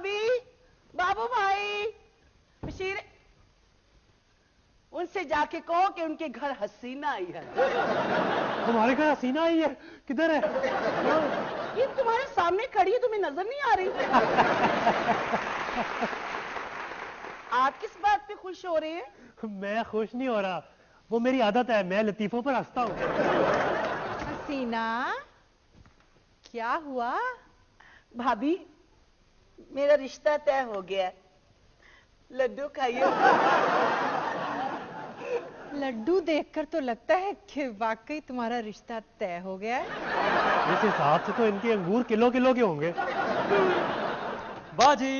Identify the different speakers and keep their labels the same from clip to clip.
Speaker 1: भाभी, बाबू भाई, बशीर, उनसे जाके कहो कि उनके घर हसीना आई है।
Speaker 2: तुम्हारे घर हसीना आई है? किधर है?
Speaker 1: ये तुम्हारे सामने खड़ी है, तुम्हें नजर नहीं आ रही? आप किस बात पे खुश हो रहे हैं?
Speaker 2: मैं खुश नहीं हो रहा, वो मेरी आदत है, मैं लतीफों पर हंसता हूँ।
Speaker 3: हसीना, क्या हुआ?
Speaker 1: भाभी, मेरा रिश्ता तय हो गया है। लड्डू खाइए।
Speaker 3: लड्डू देखकर तो लगता है कि वाकई तुम्हारा रिश्ता तय हो गया है।
Speaker 2: इस हिसाब से तो इनके अंगूर किलो किलो के होंगे।
Speaker 4: बाजी,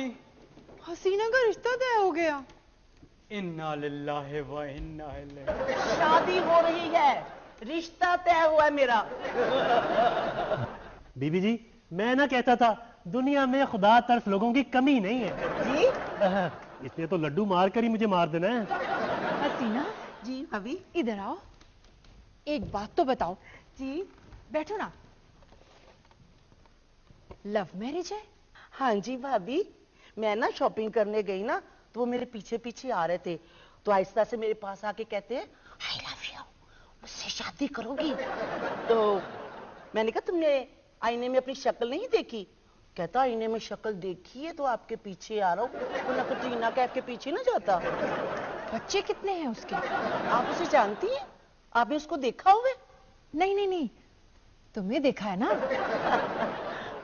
Speaker 3: हसीना का रिश्ता तय हो गया।
Speaker 4: इन्ना लिल्लाहि व इन्ना इलैहि।
Speaker 1: शादी हो रही है, रिश्ता तय हुआ है मेरा।
Speaker 2: बीबी जी, मैं ना कहता था दुनिया में खुदा तर्स लोगों की कमी नहीं है
Speaker 1: जी?
Speaker 2: इसलिए तो लड्डू मार कर ही मुझे मार देना है।
Speaker 3: हसीना
Speaker 1: जी भाभी।
Speaker 3: इधर आओ, एक बात तो बताओ।
Speaker 1: जी?
Speaker 3: बैठो ना। लव मैरिज है?
Speaker 1: हाँ जी भाभी, मैं ना शॉपिंग करने गई ना, तो वो मेरे पीछे पीछे आ रहे थे, तो आहिस्ता से मेरे पास आके कहते हैं आई लव यू, मुझसे शादी करोगी? तो मैंने कहा तुमने आईने में अपनी शक्ल नहीं देखी? कहता आईने में शक्ल देखी है तो आपके पीछे आ रहा हूँ, वरना तो टीना कैफ के पीछे ना जाता।
Speaker 3: बच्चे कितने हैं उसके?
Speaker 1: आप उसे जानती हैं? आपने उसको देखा हुआ है?
Speaker 3: नहीं नहीं नहीं, तुम्हें देखा है ना।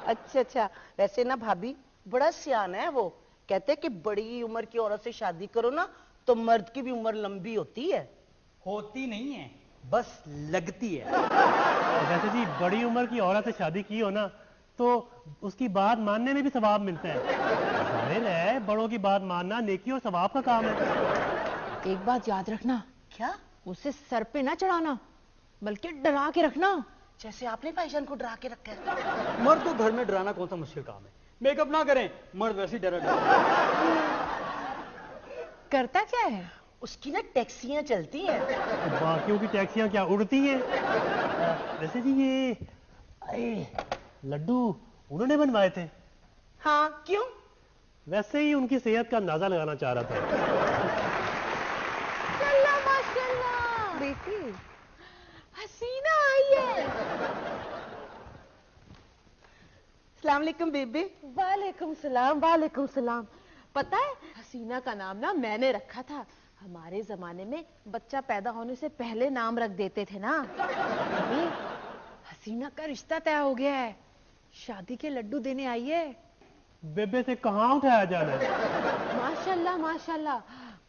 Speaker 1: अच्छा अच्छा, वैसे ना भाभी बड़ा सियाना है वो। कहते हैं कि बड़ी उम्र की औरत से शादी करो ना तो मर्द की भी उम्र लंबी होती है।
Speaker 4: होती नहीं है, बस लगती है।
Speaker 2: वैसे जी, बड़ी उम्र की औरत से शादी की हो ना तो उसकी बात मानने में भी सवाब मिलता है। जाहिर है बड़ों की बात मानना नेकी और सवाब का काम है।
Speaker 3: एक बात याद रखना,
Speaker 1: क्या?
Speaker 3: उसे सर पे ना चढ़ाना, बल्कि डरा के रखना।
Speaker 1: जैसे आपने भाईजान को डरा के रखा है।
Speaker 4: मर्द को घर में डराना कौन सा मुश्किल काम है? मेकअप ना करें, मर्द वैसे ही डरा।
Speaker 3: करता क्या है?
Speaker 1: उसकी ना टैक्सियां चलती हैं।
Speaker 2: तो बाकियों की टैक्सियां क्या उड़ती हैं? वैसे जी ये लड्डू उन्होंने बनवाए थे?
Speaker 1: हाँ, क्यों?
Speaker 2: वैसे ही उनकी सेहत का अंदाजा लगाना चाह रहा था।
Speaker 3: माशाल्लाह माशाल्लाह, बेटी हसीना आई है।
Speaker 1: अस्सलाम वालेकुम बेबी।
Speaker 5: वालेकुम सलाम, वालेकुम सलाम। पता है हसीना का नाम ना मैंने रखा था। हमारे जमाने में बच्चा पैदा होने से पहले नाम रख देते थे ना।
Speaker 3: अभी हसीना का रिश्ता तय हो गया है, शादी के लड्डू देने आई है।
Speaker 2: बेबे से कहाँ उठाया जाना है?
Speaker 5: माशाल्लाह माशाल्लाह।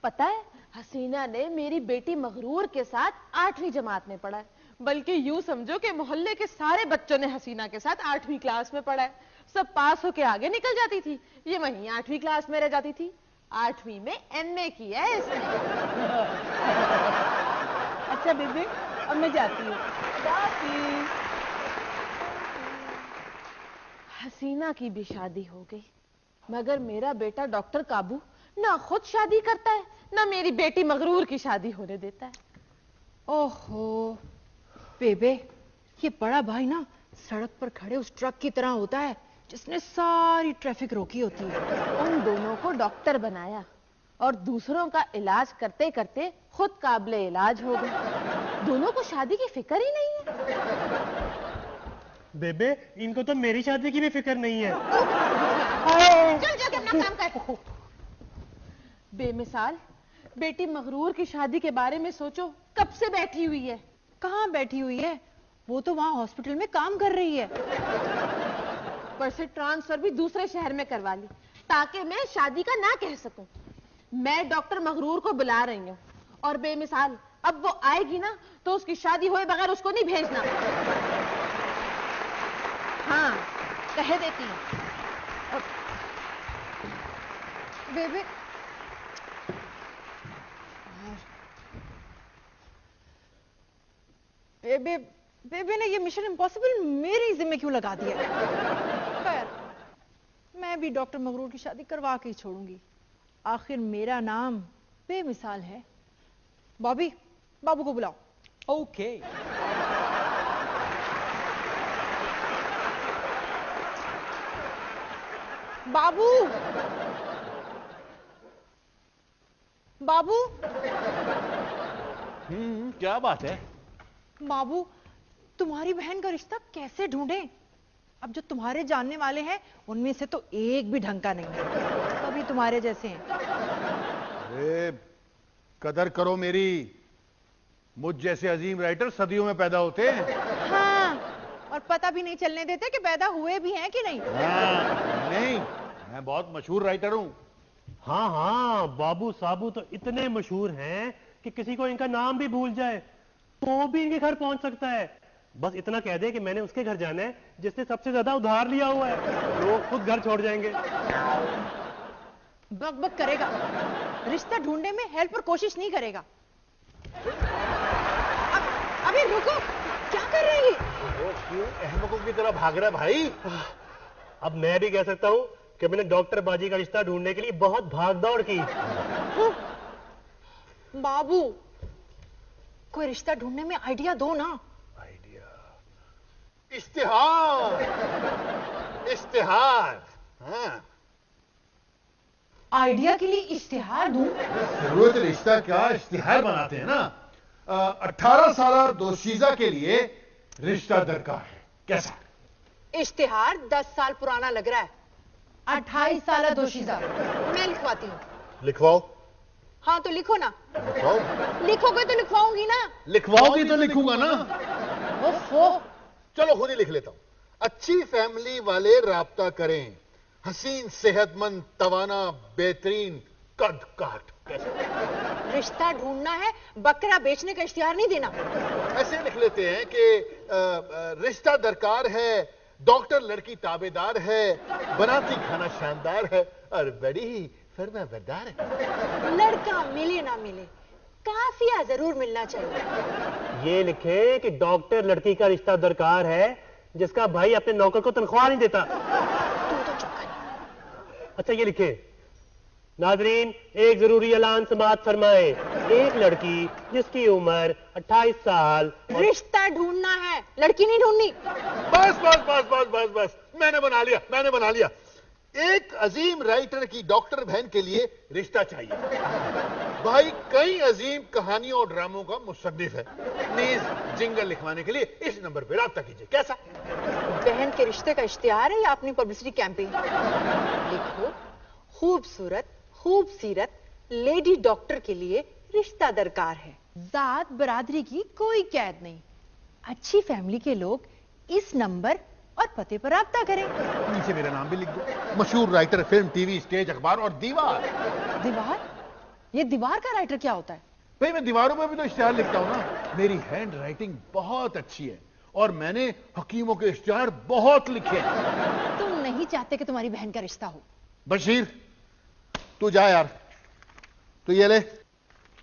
Speaker 5: पता है हसीना ने मेरी बेटी मगरूर के साथ 8वीं जमात में पढ़ा है, बल्कि यूं समझो कि मोहल्ले के सारे बच्चों ने हसीना के साथ 8वीं क्लास में पढ़ा है। सब पास होके आगे निकल जाती थी, ये वहीं 8वीं क्लास में रह जाती थी। 8वीं में एमए किया है इसने।
Speaker 1: अच्छा बेबी, अब मैं जाती हूँ।
Speaker 5: हसीना की भी शादी हो गई, मगर मेरा बेटा डॉक्टर काबू ना खुद शादी करता है, ना मेरी बेटी मगरूर की शादी होने देता है।
Speaker 3: ओहो बेबे, ये बड़ा भाई ना सड़क पर खड़े उस ट्रक की तरह होता है जिसने सारी ट्रैफिक रोकी होती है।
Speaker 5: उन दोनों को डॉक्टर बनाया और दूसरों का इलाज करते करते खुद काबिले इलाज हो गए। दोनों को शादी की फिक्र ही नहीं है।
Speaker 2: बेबे, इनको तो मेरी शादी की भी फिक्र नहीं है।
Speaker 5: चल जाके अपना काम कर। बेमिसाल, बेटी मगरूर की शादी के बारे में सोचो, कब से बैठी हुई है।
Speaker 3: कहाँ बैठी हुई है, वो तो वहां हॉस्पिटल में काम कर रही है।
Speaker 5: पर से ट्रांसफर भी दूसरे शहर में करवा ली ताकि मैं शादी का ना कह सकूं। मैं डॉक्टर मगरूर को बुला रही हूँ और बेमिसाल अब वो आएगी ना तो उसकी शादी हुए बगैर उसको नहीं भेजना। हाँ, कह देती हूँ।
Speaker 3: बेबे बेबे बेबे ने ये मिशन इम्पॉसिबल मेरी जिम्मे क्यों लगा दिया? खैर, मैं भी डॉक्टर मगरूर की शादी करवा के ही छोड़ूंगी। आखिर मेरा नाम बेमिसाल है। बॉबी, बाबू को बुलाओ।
Speaker 4: ओके।
Speaker 3: बाबू, बाबू,
Speaker 6: क्या बात है?
Speaker 3: बाबू, तुम्हारी बहन का रिश्ता कैसे ढूंढें? अब जो तुम्हारे जानने वाले हैं उनमें से तो एक भी ढंग का नहीं है, सभी तुम्हारे जैसे हैं।
Speaker 6: अरे कदर करो मेरी, मुझ जैसे अजीम राइटर सदियों में पैदा होते हैं।
Speaker 3: हाँ, और पता भी नहीं चलने देते कि पैदा हुए भी हैं कि नहीं।
Speaker 6: हाँ, नहीं, मैं बहुत मशहूर राइटर हूं।
Speaker 2: हाँ हाँ, बाबू साबू तो इतने मशहूर हैं कि किसी को इनका नाम भी भूल जाए तो भी इनके घर पहुंच सकता है। बस इतना कह दे कि मैंने उसके घर जाना है जिसने सबसे ज्यादा उधार लिया हुआ है, लोग खुद घर छोड़ जाएंगे।
Speaker 3: बक बक करेगा, रिश्ता ढूंढने में हेल्प और कोशिश नहीं करेगा। अभी रुको, क्या कर रहे हैं?
Speaker 6: वो क्यों अहमकों की तरह भाग रहा है भाई?
Speaker 2: अब मैं भी कह सकता हूं कि मैंने डॉक्टर बाजी का रिश्ता ढूंढने के लिए बहुत भाग दौड़ की।
Speaker 3: बाबू, कोई रिश्ता ढूंढने में आइडिया दो ना।
Speaker 6: आइडिया? इश्तिहार, इश्तिहार। हाँ,
Speaker 3: आइडिया के लिए इश्तिहार दूं?
Speaker 6: जरूरत रिश्ता क्या इश्तिहार बनाते हैं ना। 18 साल दोशीजा के लिए रिश्ता दरकार है, कैसा?
Speaker 3: इश्तिहार 10 साल पुराना लग रहा है। 28 साल दोशीजा। मैं लिखवाती हूँ।
Speaker 6: लिखवाओ।
Speaker 3: हाँ तो लिखो ना।
Speaker 6: लिखवाओ।
Speaker 3: लिखोगे तो लिखवाऊंगी ना।
Speaker 6: लिखवाओगी तो लिखूंगा ना।
Speaker 3: ओफो।
Speaker 6: चलो खुद ही लिख लेता हूं। अच्छी फैमिली वाले राब्ता करें, हसीन सेहतमंद तवाना बेहतरीन कद काट। कैसा?
Speaker 3: रिश्ता ढूंढना है, बकरा बेचने का इश्तिहार नहीं देना।
Speaker 6: ऐसे लिख लेते हैं कि रिश्ता दरकार है, डॉक्टर लड़की ताबेदार है, बनाती खाना शानदार है और बड़ी ही फरमाबरदार है।
Speaker 3: लड़का मिले ना मिले, काफिया जरूर मिलना चाहिए।
Speaker 2: ये लिखे कि डॉक्टर लड़की का रिश्ता दरकार है जिसका भाई अपने नौकर को तनख्वाह नहीं देता।
Speaker 3: तू तो चौका नहीं।
Speaker 2: अच्छा ये लिखे, नाजरीन एक जरूरी ऐलान समाअत फरमाए। एक लड़की जिसकी उम्र 28 साल।
Speaker 3: रिश्ता ढूंढना है, लड़की नहीं ढूंढनी।
Speaker 6: बस बस बस बस बस बस, मैंने बना लिया, मैंने बना लिया। एक अजीम राइटर की डॉक्टर बहन के लिए रिश्ता चाहिए। भाई कई अजीम कहानियों और ड्रामों का मुसन्निफ है। प्लीज जिंगल लिखवाने के लिए इस नंबर पर राब्ता कीजिए। कैसा?
Speaker 3: बहन के रिश्ते का इश्तिहार है या अपनी पब्लिसिटी कैंपेन? लिखो, खूबसूरत खूबसीरत लेडी डॉक्टर के लिए रिश्ता दरकार है। जात बरादरी की कोई कैद नहीं। अच्छी फैमिली के लोग इस नंबर और पते पर राब्ता करें।
Speaker 6: नीचे मेरा नाम भी लिख दो। मशहूर राइटर, फिल्म, टीवी, स्टेज, अखबार और दीवार।
Speaker 3: दीवार? ये दीवार का राइटर क्या होता है?
Speaker 6: भाई मैं दीवारों पर भी तो इश्तिहार लिखता हूं ना। मेरी हैंड राइटिंग बहुत अच्छी है और मैंने हकीमों के इश्तिहार बहुत लिखे हैं।
Speaker 3: तुम नहीं चाहते कि तुम्हारी बहन का रिश्ता हो?
Speaker 6: बशीर तू जा यार, तू ये ले,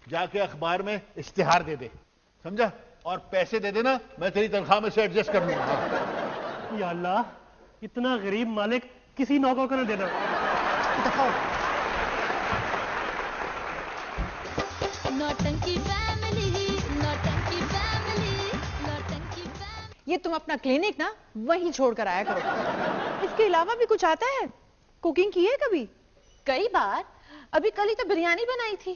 Speaker 6: जाके अखबार में इश्तिहार दे दे, समझा? और पैसे दे देना, मैं तेरी तनख्वाह में से एडजस्ट कर लूंगा।
Speaker 2: या अल्लाह, इतना गरीब मालिक किसी नौकर को न देना।
Speaker 3: दिखाओ।
Speaker 7: नौटंकी फैमिली, नौटंकी फैमिली, नौटंकी फैमिली।
Speaker 3: ये तुम अपना क्लिनिक ना वहीं छोड़ कर आया करो। इसके अलावा भी कुछ आता है? कुकिंग की है कभी?
Speaker 5: कई बार। अभी कल ही तो बिरयानी बनाई थी,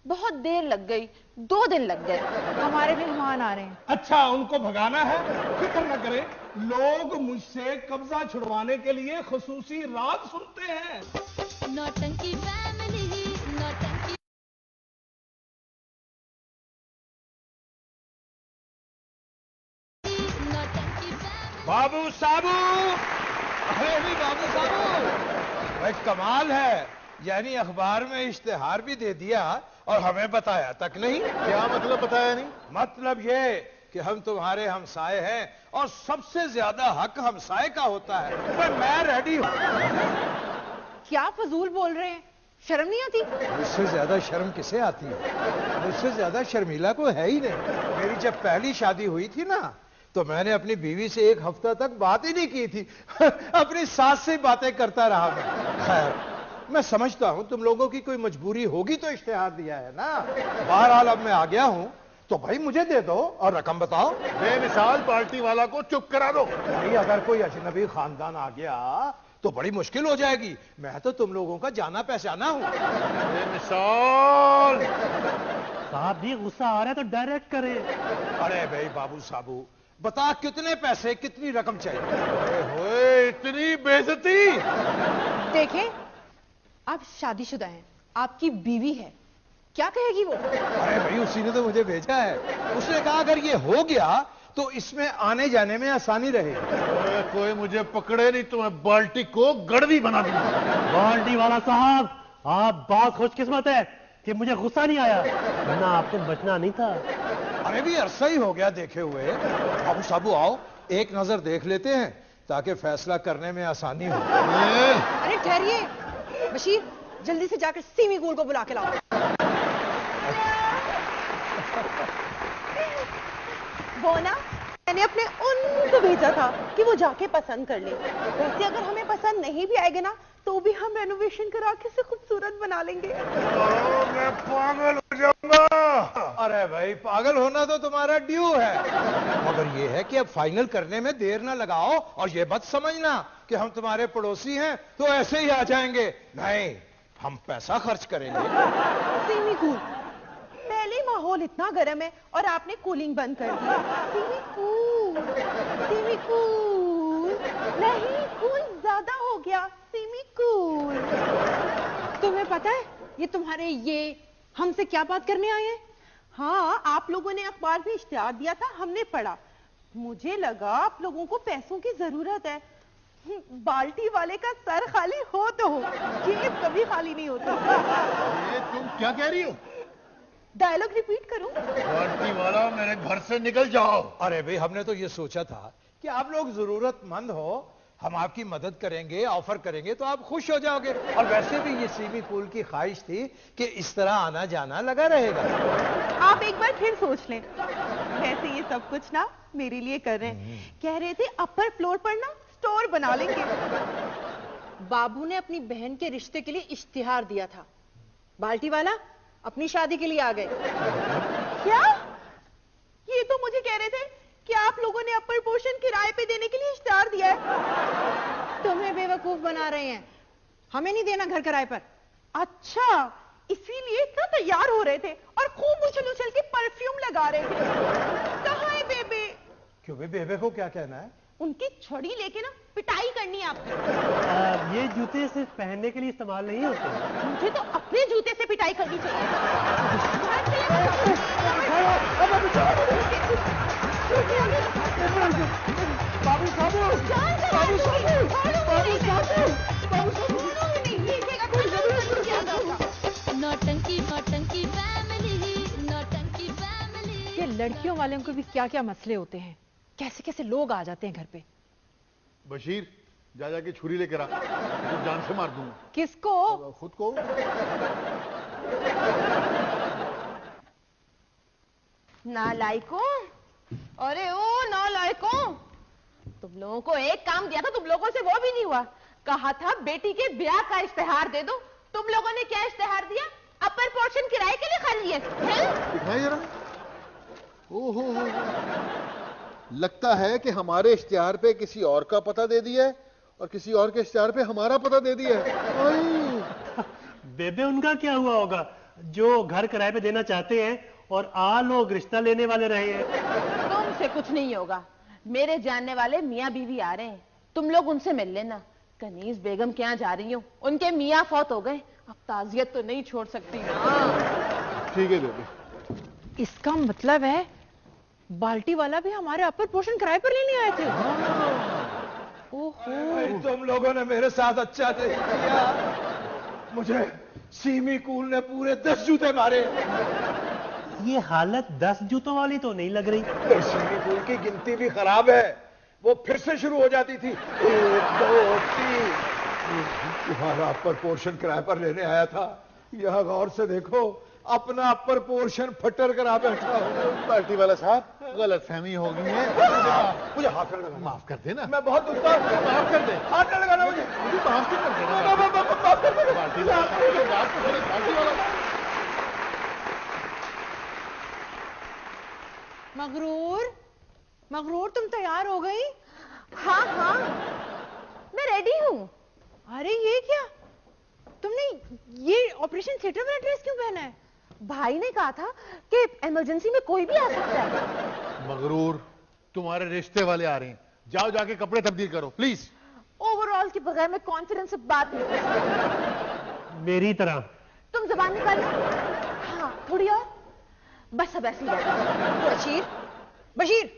Speaker 5: बहुत देर लग गई, 2 दिन लग गए।
Speaker 3: हमारे मेहमान आ रहे हैं।
Speaker 8: अच्छा उनको भगाना है? फिक्र न करें, लोग मुझसे कब्जा छुड़वाने के लिए खुसूसी राज सुनते हैं।
Speaker 7: नौटंकी फैमिली, नौटंकी नौटंकी फैमिली।
Speaker 8: बाबू साबू, अरे नहीं बाबू साबू, भाई कमाल है, यानी अखबार में इश्तिहार भी दे दिया और हमें बताया तक नहीं।
Speaker 6: क्या मतलब बताया नहीं?
Speaker 8: मतलब ये कि हम तुम्हारे हमसाए हैं और सबसे ज्यादा हक हमसाए का होता है। पर मैं रेडी हूं।
Speaker 3: क्या फजूल बोल रहे हैं? शर्म नहीं आती?
Speaker 8: मुझसे ज्यादा शर्म किसे आती है? मुझसे ज्यादा शर्मीला को है ही नहीं। मेरी जब पहली शादी हुई थी ना, तो मैंने अपनी बीवी से 1 हफ्ता तक बात ही नहीं की थी। अपनी सास से बातें करता रहा मैं। खैर, मैं समझता हूं तुम लोगों की कोई मजबूरी होगी तो इश्तिहार दिया है ना। बहरहाल अब मैं आ गया हूं तो भाई मुझे दे दो और रकम बताओ।
Speaker 6: बेमिसाल पार्टी वाला को चुप करा दो।
Speaker 8: भाई अगर कोई अजनबी खानदान आ गया तो बड़ी मुश्किल हो जाएगी। मैं तो तुम लोगों का जाना पहचाना हूं।
Speaker 6: मिसाल
Speaker 2: साहब जी गुस्सा आ रहा है तो डायरेक्ट करें।
Speaker 8: अरे भाई बाबू साबू, बता कितने पैसे, कितनी रकम चाहिए?
Speaker 6: ओए, इतनी बेइज्जती।
Speaker 3: देखें, आप शादीशुदा हैं, आपकी बीवी है, क्या कहेगी वो?
Speaker 8: अरे भाई उसी ने तो मुझे भेजा है। उसने कहा अगर ये हो गया तो इसमें आने जाने में आसानी रहेगी।
Speaker 6: कोई मुझे पकड़े नहीं तो मैं बाल्टी को गड़वी बना दूंगा।
Speaker 2: बाल्टी वाला साहब, आप बहुत खुशकिस्मत है कि मुझे गुस्सा नहीं आया, वरना आपको बचना नहीं था।
Speaker 8: अरे भी अरसा ही हो गया देखे हुए। बाबू साबू आओ, एक नजर देख लेते हैं ताकि फैसला करने में आसानी हो।
Speaker 3: अरे ठहरिए बशीर, जल्दी से जाकर सीमी कूल को बुला के लाओ।
Speaker 1: वो ना, मैंने अपने उनको भेजा था कि वो जाके पसंद कर ले। वैसे अगर हमें पसंद नहीं भी आएगा ना तो भी हम रेनोवेशन करा के इसे खूबसूरत बना लेंगे।
Speaker 6: मैं पागल हो जाऊंगा।
Speaker 8: अरे भाई पागल होना तो तुम्हारा ड्यू है, मगर ये है कि अब फाइनल करने में देर ना लगाओ और ये मत समझना कि हम तुम्हारे पड़ोसी हैं तो ऐसे ही आ जाएंगे। नहीं, हम पैसा खर्च करेंगे।
Speaker 1: सीमी कूल, पहले ही माहौल इतना गर्म है और आपने कूलिंग बंद कर दी। सीमी कूल, सीमी कूल, नहीं कूल ज्यादा हो गया। Semi cool.
Speaker 3: तुम्हें पता है ये तुम्हारे ये हमसे क्या बात करने आए हैं?
Speaker 1: हाँ, आप लोगों ने अखबार में इश्तिहार दिया था, हमने पढ़ा। मुझे लगा आप लोगों को पैसों की जरूरत है। बाल्टी वाले का सर खाली हो तो हो, जेब कभी खाली नहीं होती।
Speaker 6: ये तुम क्या कह रही हो?
Speaker 1: डायलॉग रिपीट करूं?
Speaker 6: बाल्टी वाला मेरे घर से निकल जाओ।
Speaker 8: अरे भाई हमने तो ये सोचा था कि आप लोग जरूरतमंद हो, हम आपकी मदद करेंगे, ऑफर करेंगे तो आप खुश हो जाओगे। और वैसे भी ये सीमी कूल की ख्वाहिश थी कि इस तरह आना जाना लगा रहेगा।
Speaker 1: आप एक बार फिर सोच लें। वैसे ये सब कुछ ना मेरे लिए कर रहे हैं। कह रहे थे अपर फ्लोर पर ना स्टोर बना लेंगे।
Speaker 3: बाबू ने अपनी बहन के रिश्ते के लिए इश्तिहार दिया था, बाल्टी वाला अपनी शादी के लिए आ गए।
Speaker 1: क्या? ये तो मुझे कह रहे थे कि आप लोगों ने अपर पोर्शन किराए पे देने के लिए इश्तिहार दिया है।
Speaker 3: तुम्हें बेवकूफ बना रहे हैं, हमें नहीं देना घर किराए पर।
Speaker 1: अच्छा, इसीलिए इतना तैयार हो रहे थे और खूब उछल उछल के परफ्यूम लगा रहे थे। कहाँ है बेबे?
Speaker 8: क्यों बेबे को क्या कहना है?
Speaker 1: उनकी छड़ी लेके ना पिटाई करनी है आपकी।
Speaker 2: ये जूते सिर्फ पहनने के लिए इस्तेमाल नहीं होते।
Speaker 1: मुझे तो अपने जूते से पिटाई करनी चाहिए।
Speaker 8: बाबू साबू, बाबू साबू, बाबू साबू,
Speaker 7: नौटंकी नौटंकी फैमिली, नौटंकी फैमिली।
Speaker 3: ये लड़कियों वालों को भी क्या क्या मसले होते हैं, कैसे कैसे लोग आ जाते हैं घर पे।
Speaker 6: बशीर, जा जाके छुरी लेकर आ, तो जान से मार दूंगा।
Speaker 3: किसको?
Speaker 6: खुद को।
Speaker 5: नालायकों, अरे ओ नालायकों, तुम लोगों को एक काम दिया था, तुम लोगों से वो भी नहीं हुआ। कहा था बेटी के ब्याह का इश्तिहार दे दो, तुम लोगों ने क्या इश्तिहार दिया? अपर पोर्शन किराए के लिए खाली है।
Speaker 6: दिखाई जरा। ओहो, लगता है कि हमारे इश्तिहार पे किसी और का पता दे दिया है और किसी और के इश्तिहार पे हमारा पता दे दिया है।
Speaker 2: बेबे उनका क्या हुआ होगा जो घर किराए पे देना चाहते हैं और आ लोग रिश्ता लेने वाले रहे हैं।
Speaker 5: तुमसे कुछ नहीं होगा, मेरे जानने वाले मियाँ बीवी आ रहे हैं, तुम लोग उनसे मिल लेना। कनीज बेगम के यहाँ जा रही हूँ, उनके मियाँ फौत हो गए, अब ताजियत तो नहीं छोड़ सकती ना।
Speaker 6: ठीक है बेबी।
Speaker 3: इसका मतलब है बाल्टी वाला भी हमारे अपर पोर्शन किराए पर लेने आए थे।
Speaker 8: ओहो, तुम लोगों ने मेरे साथ अच्छा नहीं किया। मुझे सीमी कूल ने पूरे 10 जूते मारे।
Speaker 2: ये हालत 10 जूतों वाली तो नहीं लग रही।
Speaker 8: सीमी कूल की गिनती भी खराब है, वो फिर से शुरू हो जाती थी। 1 2 3। तुम्हारा अपर पोर्शन किराए पर लेने आया था, यह गौर से देखो, अपना अपर पोर्शन फटर करा बैठा हो।
Speaker 6: बाल्टी वाला साहब, गलत फहमी हो गई है।
Speaker 8: मुझे हाथ न लगा।
Speaker 6: माफ कर देना।
Speaker 8: मैं बहुत दुखता हूं।
Speaker 6: माफ कर दे।
Speaker 8: हाथ न लगाना मुझे।
Speaker 6: माफ कर देना।
Speaker 8: माफ कर देना।
Speaker 6: बाल्टी वाला साहब, बात तो करे, बाल्टी वाला।
Speaker 3: मगरूर, मगरूर तुम तैयार हो गई?
Speaker 5: हाँ हाँ, मैं रेडी हूँ।
Speaker 3: अरे ये क्या, तुमने ये ऑपरेशन थिएटर वाला ड्रेस क्यों पहना है?
Speaker 5: भाई ने कहा था कि इमरजेंसी में कोई भी आ सकता है।
Speaker 6: मगरूर, तुम्हारे रिश्ते वाले आ रहे हैं, जाओ जाके कपड़े तब्दील करो प्लीज।
Speaker 5: ओवरऑल के बगैर मैं कॉन्फिडेंस से बात नहीं कर सकती।
Speaker 2: मेरी तरह।
Speaker 5: तुम जबान निकालो। हाँ थोड़ी और, बस अब ऐसे ही रहना।
Speaker 3: बशीर, बशीर,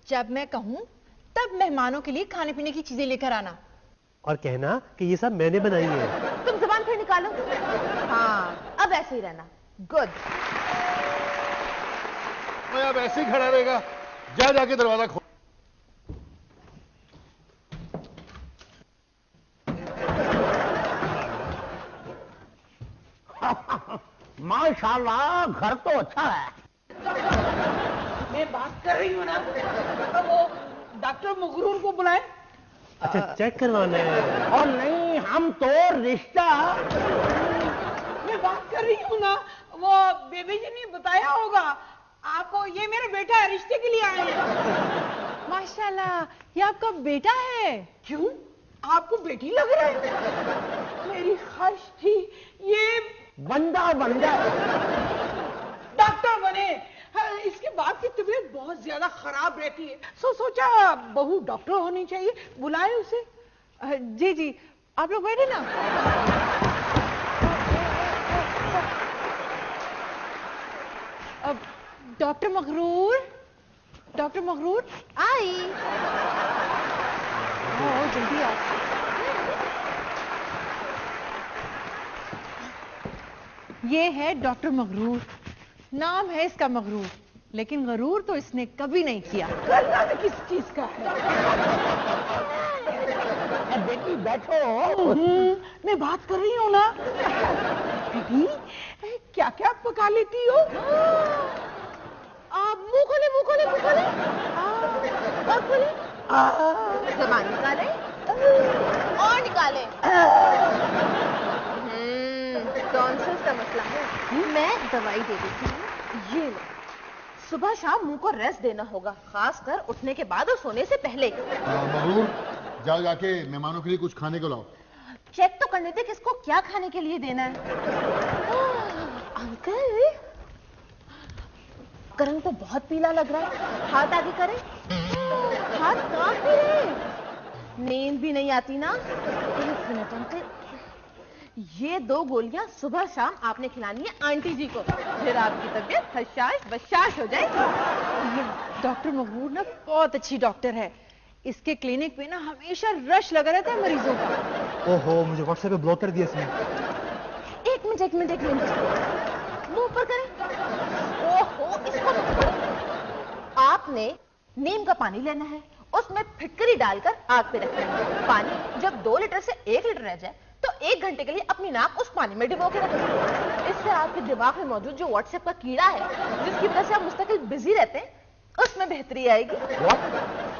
Speaker 3: जब मैं कहूं तब मेहमानों के लिए खाने पीने की चीजें लेकर आना।
Speaker 2: और कहना कि ये सब मैंने बनाई है।
Speaker 5: तुम जबान फिर निकालो। हाँ अब ऐसे ही रहना। गुड।
Speaker 6: मैं अब ऐसे ही खड़ा रहेगा, जा जाके दरवाजा खोल।
Speaker 1: माशाल्लाह, घर तो अच्छा है।
Speaker 9: मैं बात कर रही हूँ ना, तो वो डॉक्टर मगरूर को बुलाए।
Speaker 2: अच्छा चेक करवाना है।
Speaker 1: और नहीं, हम तो रिश्ता।
Speaker 9: मैं बात कर रही हूँ ना, वो बेबी जी ने बताया होगा आपको, ये मेरा बेटा है, रिश्ते के लिए आए हैं।
Speaker 3: माशाल्लाह, ये आपका बेटा है।
Speaker 9: क्यों, आपको बेटी लग रहा है? मेरी ख्वाहिश थी ये
Speaker 1: बंदा बन जाए,
Speaker 9: डॉक्टर बने। हाँ, इसके बाद की तबीयत बहुत ज्यादा खराब रहती है, सोचा बहू डॉक्टर होनी चाहिए, बुलाए उसे।
Speaker 3: जी जी, आप लोग बैठे ना। अब डॉक्टर मगरूर, डॉक्टर मगरूर
Speaker 5: आई।
Speaker 3: आओ जल्दी आओ। ये है डॉक्टर मगरूर, नाम है इसका मगरूर, लेकिन गरूर तो इसने कभी नहीं किया।
Speaker 9: करना तो किस चीज का है?
Speaker 1: बेटी बैठो।
Speaker 9: मैं बात कर रही हूँ ना। बेटी, क्या क्या पका लेती हो?
Speaker 5: आप मुंह खोले, मुंह खोले, मुंह खोले। और खोले। जबान निकाले और निकाले। टॉन्सिल्स का मसला है, मैं दवाई दे देती हूँ, ये लो। सुबह शाम मुंह को रेस्ट देना होगा, खासकर उठने के बाद और सोने से पहले।
Speaker 6: मगरूर, जाओ जाके मेहमानों के लिए कुछ खाने को लाओ।
Speaker 5: चेक तो करने दे किसको क्या खाने के लिए देना है। अंकल, रंग तो बहुत पीला लग रहा है, हाथ आगे करें। हाथ कांप भी रहे, नींद भी नहीं आती ना। एक मिनट अंकल, ये 2 गोलियां सुबह शाम आपने खिलानी है आंटी जी को, फिर आपकी तबीयत हशाश बशाश हो जाएगी।
Speaker 3: ये डॉक्टर मगरूर ना बहुत अच्छी डॉक्टर है, इसके क्लिनिक पे ना हमेशा रश लगा रहता है मरीजों का।
Speaker 4: ओहो, मुझे व्हाट्सएप पे ब्लॉक कर दिया इसने।
Speaker 5: एक मिनट एक मिनट एक मिनट, मुंह ऊपर करें। ओहो, इसको मत करो। आपने नीम का पानी लेना है, उसमें फिटकरी डालकर आग पे रखना है। पानी जब 2 लीटर से 1 लीटर रह जाए तो 1 घंटे के लिए अपनी नाक उस पानी में डुबो के रखें। इससे आपके दिमाग में मौजूद जो व्हाट्सएप का कीड़ा है, जिसकी वजह से आप मुस्तकिल बिजी रहते हैं, उसमें बेहतरी आएगी।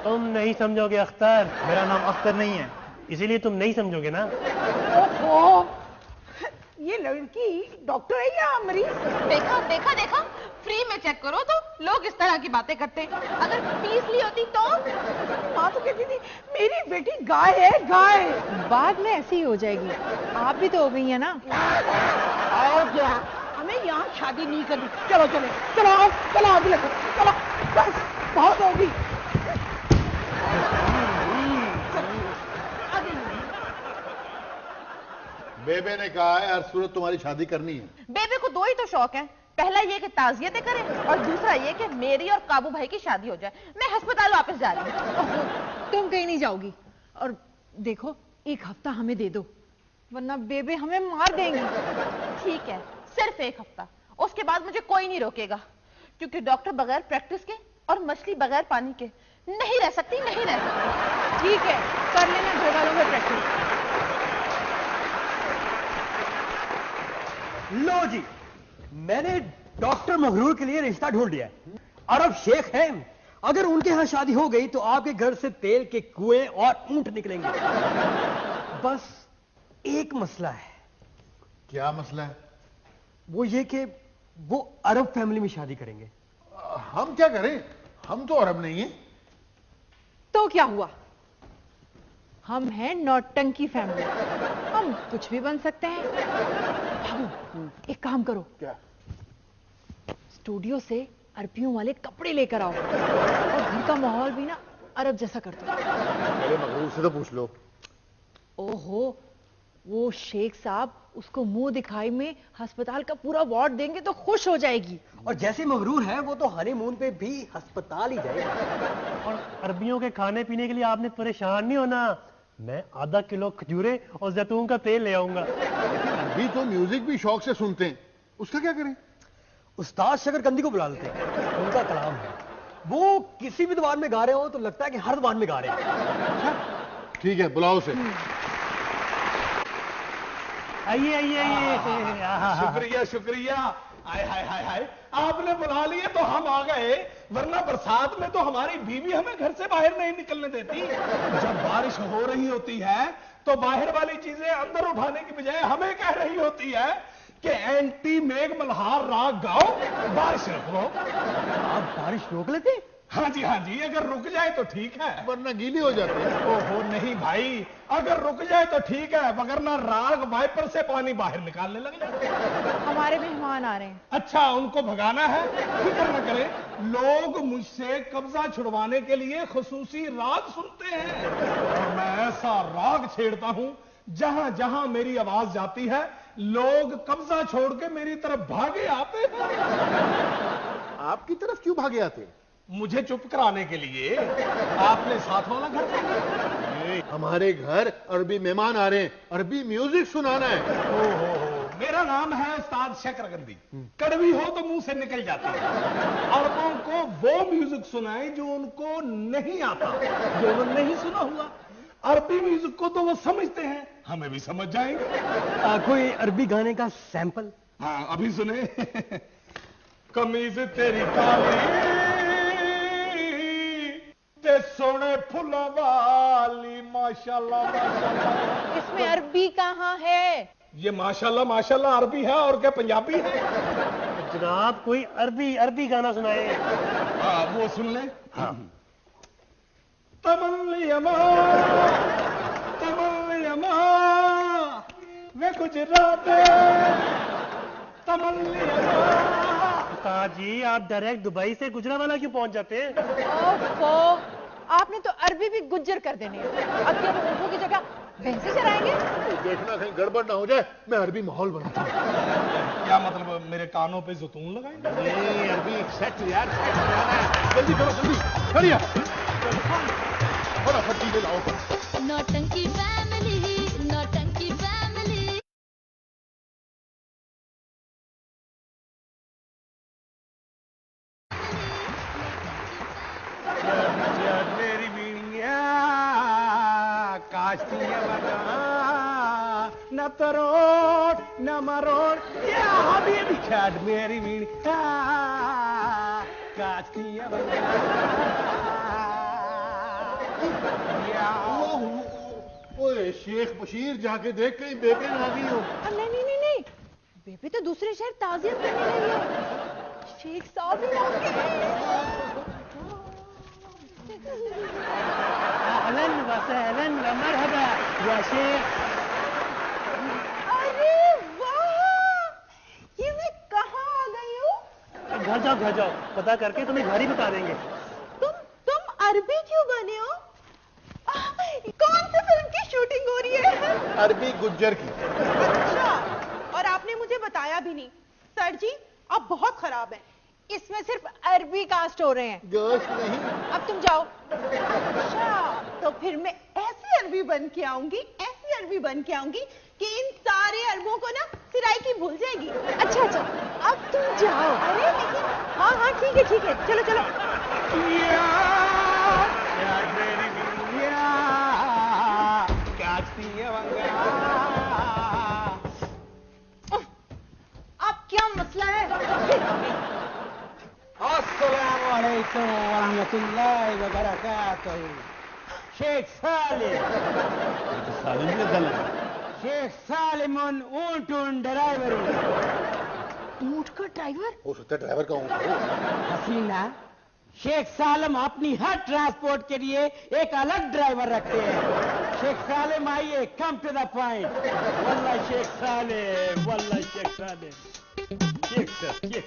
Speaker 2: तुम नहीं समझोगे अख्तर,
Speaker 4: मेरा नाम अख्तर नहीं है।
Speaker 2: इसीलिए तुम नहीं समझोगे ना।
Speaker 9: ओहो, ये लड़की डॉक्टर है या मरीज?
Speaker 5: देखा देखा देखा, फ्री में चेक करो तो लोग इस तरह की बातें करते हैं, अगर फीस ली होती तो।
Speaker 9: माँ तो कहती थी मेरी बेटी गाय है, गाय।
Speaker 3: बाद में ऐसी ही हो जाएगी, आप भी तो हो गई है ना।
Speaker 9: और क्या, हमें यहाँ शादी नहीं करनी। चलो चलो चलो आओ, चलो आगे लगो, चलो, बस बहुत होगी।
Speaker 6: बेबे ने कहा है हर सूरत तुम्हारी शादी करनी है।
Speaker 5: बेबे को 2 ही तो शौक है, पहला ये कि ताजियतें करें और दूसरा ये कि मेरी और काबू भाई की शादी हो जाए। मैं अस्पताल वापस जा रही हूँ।
Speaker 3: तुम कहीं नहीं जाओगी, और देखो 1 हफ्ता हमें दे दो, वरना बेबे हमें मार देंगी।
Speaker 5: ठीक है, सिर्फ 1 हफ्ता, उसके बाद मुझे कोई नहीं रोकेगा, क्योंकि डॉक्टर बगैर प्रैक्टिस के और मछली बगैर पानी के नहीं रह सकती, नहीं रह सकती।
Speaker 3: ठीक है, कर लेना घर वालों में प्रैक्टिस।
Speaker 4: लो जी, मैंने डॉक्टर मगरूर के लिए रिश्ता ढूंढ लिया है। अरब शेख हैं, अगर उनके यहां शादी हो गई तो आपके घर से तेल के कुएं और ऊंट निकलेंगे। बस एक मसला है।
Speaker 6: क्या मसला है?
Speaker 4: वो ये कि वो अरब फैमिली में शादी करेंगे।
Speaker 6: हम क्या करें, हम तो अरब नहीं है।
Speaker 3: तो क्या हुआ, हम हैं नौटंकी फैमिली, हम कुछ भी बन सकते हैं। बाबू एक काम करो,
Speaker 6: क्या?
Speaker 3: स्टूडियो से अरबियों वाले कपड़े लेकर आओ और घर का माहौल भी ना अरब जैसा कर दो।
Speaker 6: पहले मगरूर से तो पूछ लो।
Speaker 3: ओहो, वो शेख साहब उसको मुंह दिखाई में अस्पताल का पूरा वार्ड देंगे तो खुश हो जाएगी।
Speaker 4: और जैसे मगरूर है वो तो हनीमून पे भी अस्पताल ही जाएगा।
Speaker 2: और अरबियों के खाने पीने के लिए आपने परेशान नहीं होना, मैं आधा किलो खजूरे और जैतून का तेल ले आऊंगा।
Speaker 6: लेकिन अभी तो म्यूजिक भी शौक से सुनते हैं, उसका क्या करें?
Speaker 4: उस्ताद शकरकंदी को बुला लेते हैं, उनका कलाम है, वो किसी भी दीवार में गा रहे हो तो लगता है कि हर दीवार में गा रहे हैं।
Speaker 6: ठीक है, बुलाओ उसे।
Speaker 2: आइए आइए आइए।
Speaker 10: शुक्रिया शुक्रिया। हाय हाय हाय हाय, आपने बुला लिए तो हम आ गए, वरना बरसात में तो हमारी बीवी हमें घर से बाहर नहीं निकलने देती। जब बारिश हो रही होती है तो बाहर वाली चीजें अंदर उठाने की बजाय हमें कह रही होती है कि एंटी मेघ मल्हार राग गाओ, बारिश रोक लो।
Speaker 4: आप बारिश रोक लेते?
Speaker 10: हाँ जी, अगर रुक जाए तो ठीक है,
Speaker 6: वरना गीली हो जाती है।
Speaker 10: ओहो नहीं भाई, अगर रुक जाए तो ठीक है, वरना राग वाइपर से पानी बाहर निकालने लग जाते हैं।
Speaker 3: हमारे मेहमान आ रहे हैं।
Speaker 10: अच्छा, उनको भगाना है? फिक्र न करें, लोग मुझसे कब्जा छुड़वाने के लिए खुसूसी राग सुनते हैं और मैं ऐसा राग छेड़ता हूं जहां जहां मेरी आवाज जाती है लोग कब्जा छोड़ के मेरी तरफ भागे आते हैं।
Speaker 6: आपकी तरफ क्यों भागे आते?
Speaker 10: मुझे चुप कराने के लिए। आपने साथ वाला घर
Speaker 6: नहीं, हमारे घर अरबी मेहमान आ रहे हैं, अरबी म्यूजिक सुनाना है।
Speaker 10: ओहो, मेरा नाम है उस्ताद शकरकंदी। कड़वी हो तो मुंह से निकल जाती है। अरबों को वो म्यूजिक सुनाए जो उनको नहीं आता, जो उन्होंने नहीं सुना हुआ। अरबी म्यूजिक को तो वो समझते हैं, हमें भी समझ जाएंगे।
Speaker 4: कोई अरबी गाने का सैंपल?
Speaker 10: हाँ, अभी सुने। कमीज तेरी काली ते सोने फुलों वाली, माशाल्लाह माशाल्लाह।
Speaker 3: इसमें अरबी कहाँ है?
Speaker 10: ये माशाल्लाह माशाल्लाह अरबी है, और क्या पंजाबी है?
Speaker 2: जनाब कोई अरबी गाना सुनाए।
Speaker 10: हाँ, वो सुन ले। हाँ। तमल्लियमा वे गुजरात तमल्लियमा।
Speaker 2: उस्ताद जी, आप डायरेक्ट दुबई से गुजरावाला क्यों पहुंच जाते हैं?
Speaker 3: ओफो, आपने तो अरबी भी गुज्जर कर देनी है। अब क्या वो ऊँटों की जगह भैंसे चराएंगे?
Speaker 6: देखना कहीं गड़बड़ ना हो जाए, मैं अरबी माहौल बनाता हूँ।
Speaker 10: क्या मतलब, मेरे कानों पे ज़ैतून लगाएंगे?
Speaker 6: नहीं, अरबी सेट यार, सेट बनाना है। जल्दी करो, जल्दी खड़िया, फटाफट चीजें लाओ।
Speaker 7: नौटंकी फैमिली, नौटंकी फैमिली।
Speaker 10: मेरी बीनिया काश्तिया बना न तरोट न मरोट, या हबीबी छाट मेरी बीनिया काश्तिया
Speaker 6: ओए शेख बशीर, जाके देख कहीं बेबे ना आ गई हो।
Speaker 3: नहीं, बेबी तो दूसरे शहर ताजियत करने गई है। शेख साहब ही होंगे।
Speaker 2: अहलन व सहलन व मरहबा या शेख।
Speaker 3: अरे वाह, ये मैं कहाँ आ गई हूँ?
Speaker 2: घर जाओ, पता करके तुम्हें घर ही बता देंगे।
Speaker 3: तुम अरबी क्यों बने हो? कौन सी फिल्म की शूटिंग हो रही है?
Speaker 6: अरबी गुज्जर की।
Speaker 3: अच्छा, और आपने मुझे बताया भी नहीं। सर जी, आप बहुत खराब हैं। इसमें सिर्फ अरबी कास्ट हो रहे हैं,
Speaker 6: गोश्त नहीं।
Speaker 3: अब तुम जाओ। अच्छा, तो फिर मैं ऐसी अरबी बन के आऊंगी कि इन सारे अरबों को ना सिराइकी भूल जाएगी। अच्छा, अब तुम जाओ। अरे लेकिन हाँ ठीक है, चलो। अब क्या मसला है?
Speaker 4: अस्सलाम वालेकुम वरहमतुल्लाहि वबरकातुहू। शेख सालिम। शेख सालिमन ऊंटून ड्राइवर।
Speaker 3: ऊंट का ड्राइवर?
Speaker 6: हो सकता है ड्राइवर का ऊँट हो।
Speaker 4: हसीना, शेख सालम अपनी हर ट्रांसपोर्ट के लिए एक अलग ड्राइवर रखते हैं। शेख सालिम आइए, कम टू द पॉइंट। वल्ला शेख सालिम, वल्ला शेख सालिम। शेख सर, शेख।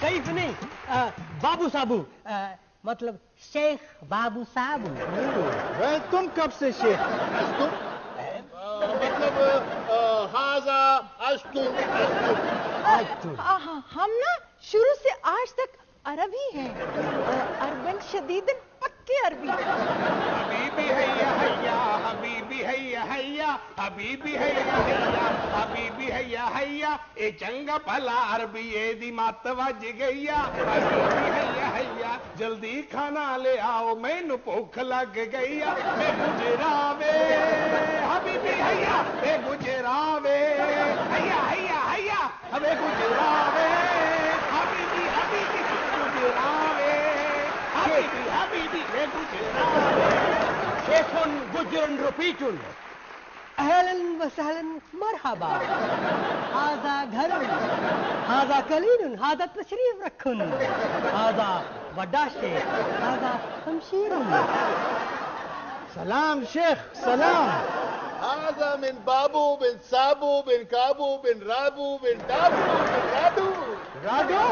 Speaker 4: कैफ नहीं, बाबू साबू, मतलब शेख बाबू साबू।
Speaker 8: तुम कब से शेख?
Speaker 6: मतलब हाजा अस्तुम
Speaker 3: हम ना शुरू से आज तक अरबी हैं, अरबन शदीदन पक्के अरबी।
Speaker 10: हबीबी हैया हैया, हबीबी हैया हैया, हबीबी हैया हैया, हबीबी हैया हैया, ए चंगा भला अरबी ए दी मत वज गईया। हबीबी हैया हैया, जल्दी खाना ले आओ मैनू भुख लग गईया। मैं गुजरावे हबीबी हैया, मैं गुजरावे हैया हैया हैया, हमें गुजरावे हबीबी हबीबी गुजरावे हबीबी हबीबी मैं गुजरावे।
Speaker 4: शेखुन गुजरन रुपीचुन, अहलन वसहलन मरहबा। हाजा घरुन, हाजा कलीनुन, हाजा तशरीफ रखुन, हाजा वड्डा शेख, हाजा शमशीरुन।
Speaker 8: सलाम शेख, सलाम।
Speaker 6: हाजा मिन बाबू बिन साबू बिन काबू बिन राबू बिन डाबू बिन राडू।
Speaker 2: राडो?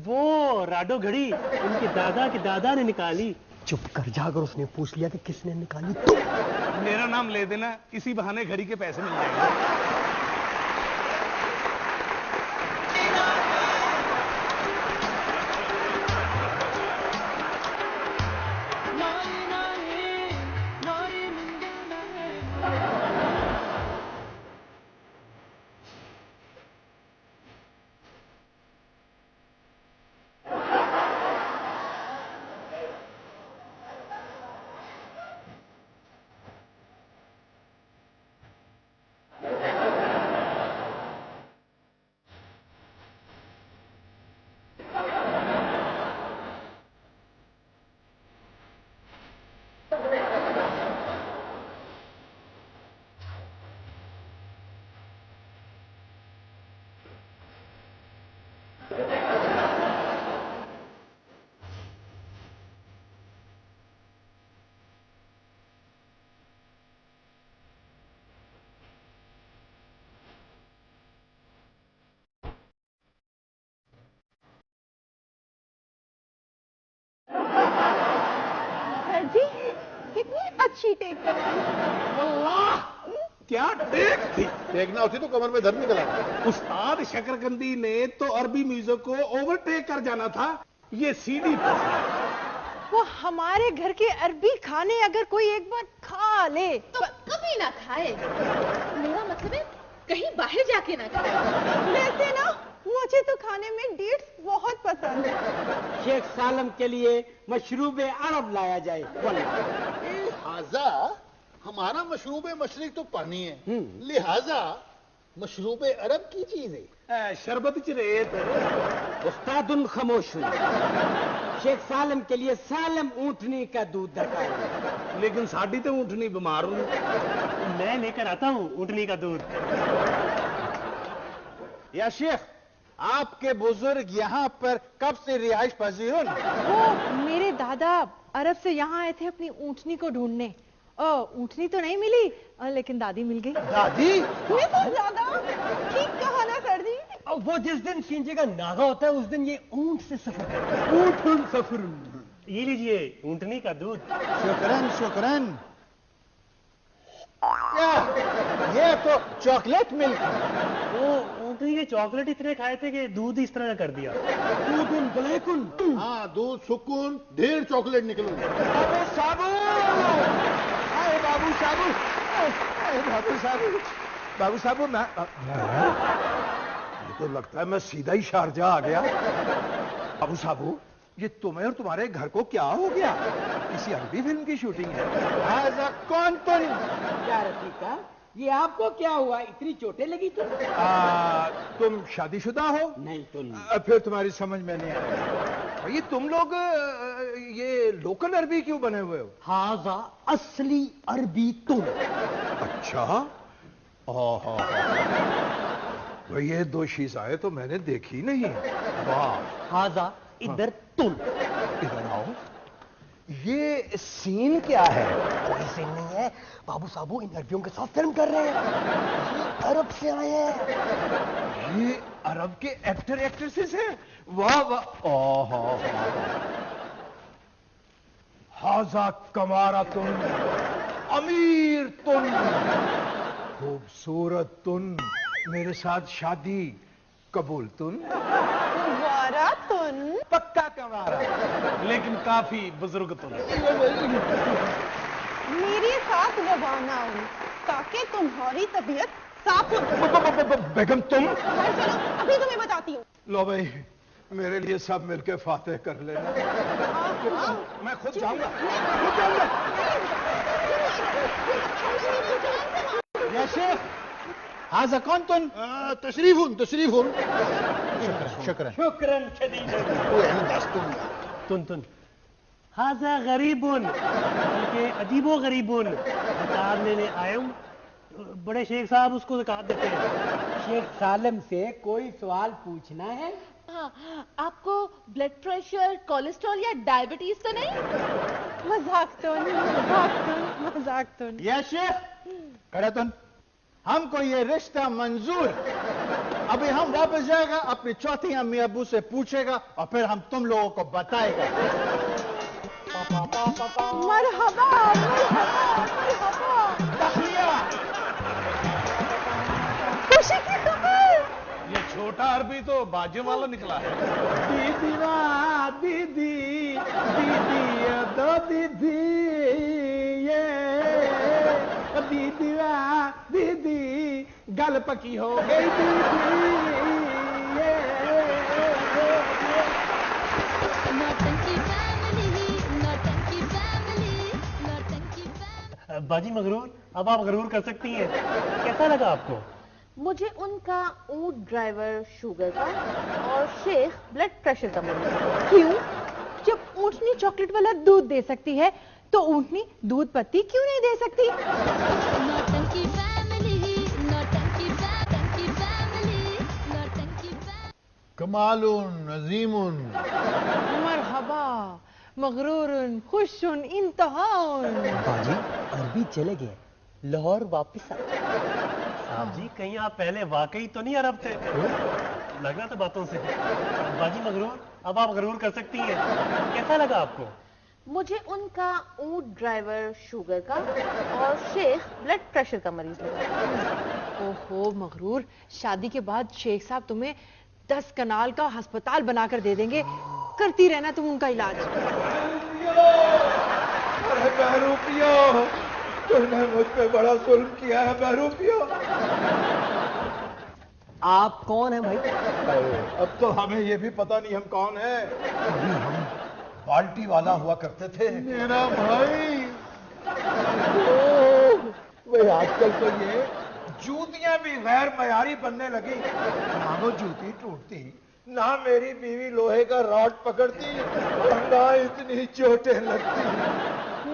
Speaker 2: वो राडो घड़ी उनके दादा के दादा ने निकाली।
Speaker 4: चुप कर जा, अगर उसने पूछ लिया कि किसने निकाली तो
Speaker 10: मेरा नाम ले देना, इसी बहाने घड़ी के पैसे मिल जाएंगे।
Speaker 3: कितनी अच्छी टेक करवाई।
Speaker 10: क्या टेक थी।
Speaker 6: देखना होती तो कमर में दर्द निकला।
Speaker 10: उस्ताद शकरकंदी ने तो अरबी म्यूजिक को ओवरटेक कर जाना था, ये सीधी।
Speaker 3: वो हमारे घर के अरबी खाने अगर कोई एक बार खा ले
Speaker 5: तो कभी ना खाए। मेरा मतलब है कहीं बाहर जाके ना खाए।
Speaker 3: वैसे ना मुझे तो खाने में डेट्स बहुत पसंद है।
Speaker 4: शेख सालम के लिए मशरूब अरब लाया जाए।
Speaker 6: लिहाजा हमारा मशरूब मशरिक तो पानी है, लिहाजा मशरूब अरब की चीज है।
Speaker 10: शरबत च रेत।
Speaker 4: उस्तादुन खामोश। शेख सालम के लिए सालम ऊंटनी का दूध दरकार है।
Speaker 10: लेकिन साड़ी तो ऊंटनी बीमार हूं।
Speaker 2: मैं लेकर आता हूँ ऊँटनी का दूध।
Speaker 8: या शेख, आपके बुजुर्ग यहाँ पर कब से रिहाइश पजीर?
Speaker 3: वो मेरे दादा अरब से यहाँ आए थे अपनी ऊंटनी को ढूंढने। ऊंटनी तो नहीं मिली, लेकिन दादी मिल गई।
Speaker 8: दादी?
Speaker 3: ये तो ज्यादा ठीक कहा ना सर जी।
Speaker 4: वो जिस दिन सींचे का नागा होता है उस दिन ये ऊंट से सफर।
Speaker 2: ऊँटन सफर। ये लीजिए ऊँटनी का दूध।
Speaker 8: शुक्रन शुक्रन। ये तो चॉकलेट मिल्क है।
Speaker 2: वो ऊँटनी के चॉकलेट इतने खाए थे कि दूध इस तरह का कर दिया।
Speaker 4: दूधुन गलेकुन।
Speaker 6: हाँ, दूध सुकून, ढेर चॉकलेट निकलूंगा।
Speaker 8: बाबू साबू, आए बाबू साबू, आए बाबू साबू। बाबू साबू, मैं ये तो लगता है मैं सीधा ही शारजा आ गया। बाबू साबू, ये तुम्हें और तुम्हारे घर को क्या हो गया? किसी अरबी फिल्म की शूटिंग है? कौन तुम?
Speaker 4: क्या रफीका, ये आपको क्या हुआ? इतनी चोटें लगी
Speaker 8: तुम शादीशुदा हो?
Speaker 4: नहीं तो नहीं।
Speaker 8: फिर तुम्हारी समझ में नहीं आया। ये तुम लोग ये लोकल अरबी क्यों बने हुए हो?
Speaker 4: हाजा असली अरबी तुम।
Speaker 8: अच्छा। भाई ये दो शीशाएं तो मैंने देखी नहीं। वाह।
Speaker 4: हाजा इधर तुम इधर आओ। ये सीन क्या है? कोई सीन नहीं है, बाबू साहब इंटरव्यू के साथ फिल्म कर रहे हैं। ये अरब से आए हैं।
Speaker 8: ये अरब के एक्टर एक्ट्रेसेस हैं। वाह वाह। ओहो, हाजा कमारा तुन, अमीर तुन, खूबसूरत तुन, मेरे साथ शादी कबूल तुन।
Speaker 3: वारा तुन।
Speaker 10: पक्का कमारा, लेकिन काफी बुजुर्ग तुम।
Speaker 3: मेरे साथ रवाना हो ताकि तुम्हारी तबीयत साफ हो।
Speaker 8: बेगम तुम।
Speaker 3: चलो अभी तुम्हें बताती हूँ।
Speaker 8: लो भाई, मेरे लिए सब मिलके फातेह कर लेना। मैं खुद जाऊंगा।
Speaker 10: या शेख, हाजा कौन तुम?
Speaker 6: तशरीफुन तशरीफुन।
Speaker 10: शुक्र।
Speaker 2: शुक्रन तुन तुन हाजा गरीबुन, बल्कि अजीबो गरीबुन। ज़कात लेने आया हूँ। बड़े शेख साहब उसको ज़कात देते हैं।
Speaker 9: शेख सालम से कोई सवाल पूछना है?
Speaker 5: हाँ, आपको ब्लड प्रेशर, कोलेस्ट्रॉल या डायबिटीज तो नहीं?
Speaker 3: मजाक तुन, मजाक तुन, मजाक तुन।
Speaker 10: या शेख, खड़ा तुम, हमको ये रिश्ता मंजूर। अभी हम वापस जाएगा, अपनी चौथी अम्मी अब्बू से पूछेगा और फिर हम तुम लोगों को बताएगा।
Speaker 3: मरहबा, मरहबा, मरहबा। खुशी की खबर।
Speaker 10: ये छोटा अरबी तो बाजे वाला निकला है।
Speaker 9: दीदी ना दीदी, दीदी दो दीदी, ये दीदी ना दीदी, गल पकी हो गई दीदी, ये
Speaker 7: नौटंकी फैमिली, नौटंकी फैमिली, नौटंकी फैमिली।
Speaker 2: बाजी मगरूर, अब आप गरूर कर सकती हैं। कैसा लगा आपको?
Speaker 5: मुझे उनका ऊंट ड्राइवर शुगर का और शेख ब्लड प्रेशर का मरीज।
Speaker 3: क्यों? जब ऊंटनी चॉकलेट वाला दूध दे सकती है तो ऊंटनी दूध पत्ती क्यों नहीं दे सकती?
Speaker 7: नौटंकी फैमिली, नौटंकी फैमिली, नौटंकी फैमिली।
Speaker 6: कमालुन अजीमुन।
Speaker 3: मरहबा, मगरूरुन, खुशुन, इंतहाउन।
Speaker 4: बाजी अरबी चले गए, लाहौर वापस आ।
Speaker 2: साहब जी, कहीं आप पहले वाकई तो नहीं अरब थे? लग रहा था बातों से। बाजी मगरूर, अब आप गरूर कर सकती हैं। कैसा लगा आपको?
Speaker 5: मुझे उनका ऊंट ड्राइवर शुगर का और शेख ब्लड प्रेशर का मरीज लगा।
Speaker 3: ओहो मगरूर, शादी के बाद शेख साहब तुम्हें 10 कनाल का अस्पताल बनाकर दे देंगे। करती रहना तुम उनका इलाज।
Speaker 8: अरे बहरूपियो, तुमने मुझ पे बड़ा जुल्म किया है बहरूपियो।
Speaker 4: आप कौन है भाई?
Speaker 8: अब तो हमें ये भी पता नहीं हम कौन है। अभी हम बाल्टी वाला हुआ करते थे।
Speaker 6: मेरा भाई।
Speaker 8: वे आजकल तो ये जूतियां भी गैर मयारी बनने लगी। ना वो जूती टूटती, ना मेरी बीवी लोहे का रॉड पकड़ती, और ना इतनी चोटें लगती।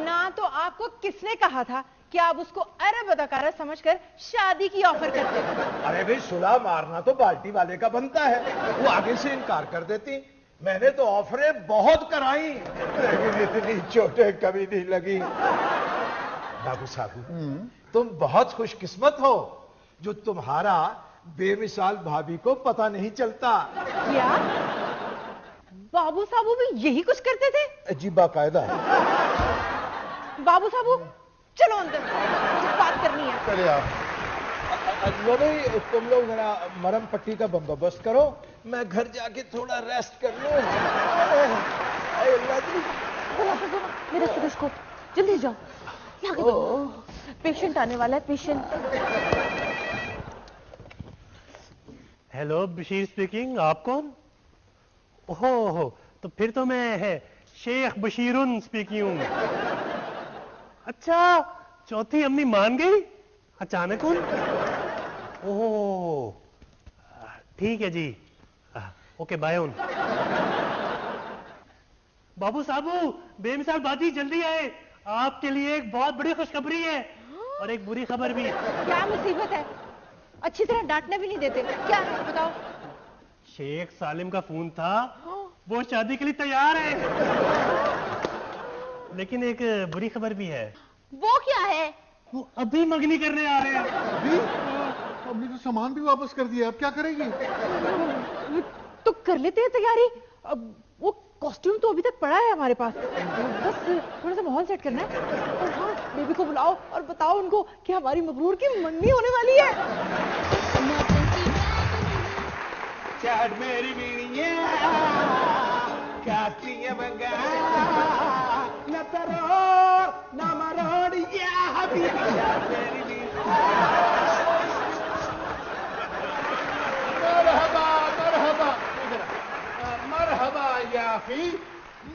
Speaker 3: ना तो आपको किसने कहा था कि आप उसको अरब अदाकारा समझकर शादी की ऑफर करते?
Speaker 8: अरे भाई, सुलह मारना तो बाल्टी वाले का बनता है। वो आगे से इनकार कर देती। मैंने तो ऑफरें बहुत कराई, लेकिन इतनी चोटें कभी नहीं लगी। बाबू साहब, तुम बहुत खुशकिस्मत हो जो तुम्हारा बेमिसाल भाभी को पता नहीं चलता।
Speaker 3: क्या बाबू साहब भी यही कुछ करते थे?
Speaker 8: अजीब बाकायदा है।
Speaker 3: बाबू साहब चलो अंदर, कुछ बात करनी है।
Speaker 6: चले आप।
Speaker 8: लो भाई, तुम लोग जरा मरम पट्टी का बंदोबस्त करो, मैं घर जाके थोड़ा रेस्ट कर लूं।
Speaker 5: मेरा स्टेथोस्कोप, जल्दी जाओ। पेशेंट आने वाला है, पेशेंट।
Speaker 2: Hello, Bashir speaking. आप कौन? ओहो, तो फिर तो मैं है शेख बशीरुन स्पीकिंग। अच्छा, चौथी अम्मी मान गई अचानक उन? ओह, ठीक है जी। ओके, बाय उन। बाबू साहबू, बेमिसाल बाजी, जल्दी आए। आपके लिए एक बहुत बड़ी खुशखबरी है और एक बुरी खबर भी।
Speaker 3: क्या मुसीबत है? अच्छी तरह डांटने भी नहीं देते। क्या है बताओ?
Speaker 2: शेख सालिम का फोन था, वो शादी के लिए तैयार है। लेकिन एक बुरी खबर भी है।
Speaker 5: वो क्या है?
Speaker 2: वो अभी मंगनी करने आ रहे हैं।
Speaker 6: अभी हमने तो सामान भी वापस कर दिया, अब क्या करेगी?
Speaker 3: तो कर लेते हैं तैयारी। अब वो कॉस्ट्यूम तो अभी तक पड़ा है हमारे पास, बस थोड़ा सा माहौल सेट करना है। और हाँ, बेबी को बुलाओ और बताओ उनको कि हमारी मगरूर की मंगनी होने वाली है।
Speaker 10: चढ़ मेरी बीड़िया कातिया बंगा न तरो न मरोड़िया हबीबिया मेरी बीड़िया।
Speaker 6: मरहबा मरहबा मरहबा या अखी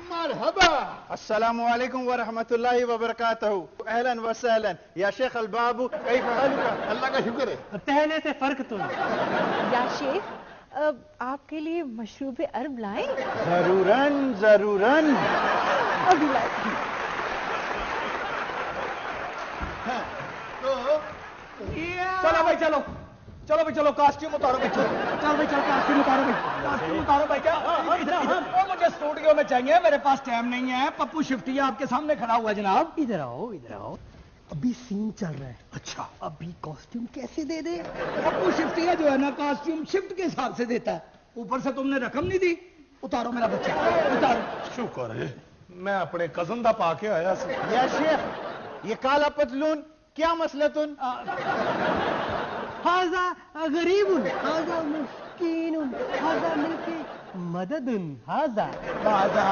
Speaker 6: मरहबा।
Speaker 11: अस्सलामु अलैकुम व रहमतुल्लाहि व बरकातहू। अहलन व सहलन या शेख अल बाबू, कैफ हालुका?
Speaker 6: अल्लाह का शुक्र है।
Speaker 2: पहले से फर्क तुम।
Speaker 3: या शेख, आपके लिए मशरूब अरब लाएं?
Speaker 11: जरूरन जरूरन।
Speaker 3: अभी लाए।
Speaker 10: चलो भाई चलो, चलो भाई चलो, कॉस्ट्यूम उतारो भाई, चलो चलो भाई चलो, कॉस्ट्यूम उतारो भाई, कॉस्ट्यूम उतारो भाई। क्या इधर मुझे स्टूडियो में चाहिए, मेरे पास टाइम नहीं है। पप्पू शिफ्टिया आपके सामने खड़ा हुआ है जनाब।
Speaker 4: इधर आओ इधर आओ, अभी सीन चल रहा है। अच्छा, अभी कॉस्ट्यूम कैसे दे दे?
Speaker 10: पप्पू शिफ्टिया जो है ना, कॉस्ट्यूम शिफ्ट के हिसाब से देता है। ऊपर से तुमने रकम नहीं दी। उतारो मेरा बच्चा, उतारो।
Speaker 6: शुक्र है
Speaker 10: मैं अपने कजन दा पाके आया सी।
Speaker 11: या शेख, ये काला पतलून क्या मसलतुन?
Speaker 4: हाजा गरीबुन, हाजा मिस्कीनुन, हाजा मिलके मददुन, हाजा
Speaker 10: राजा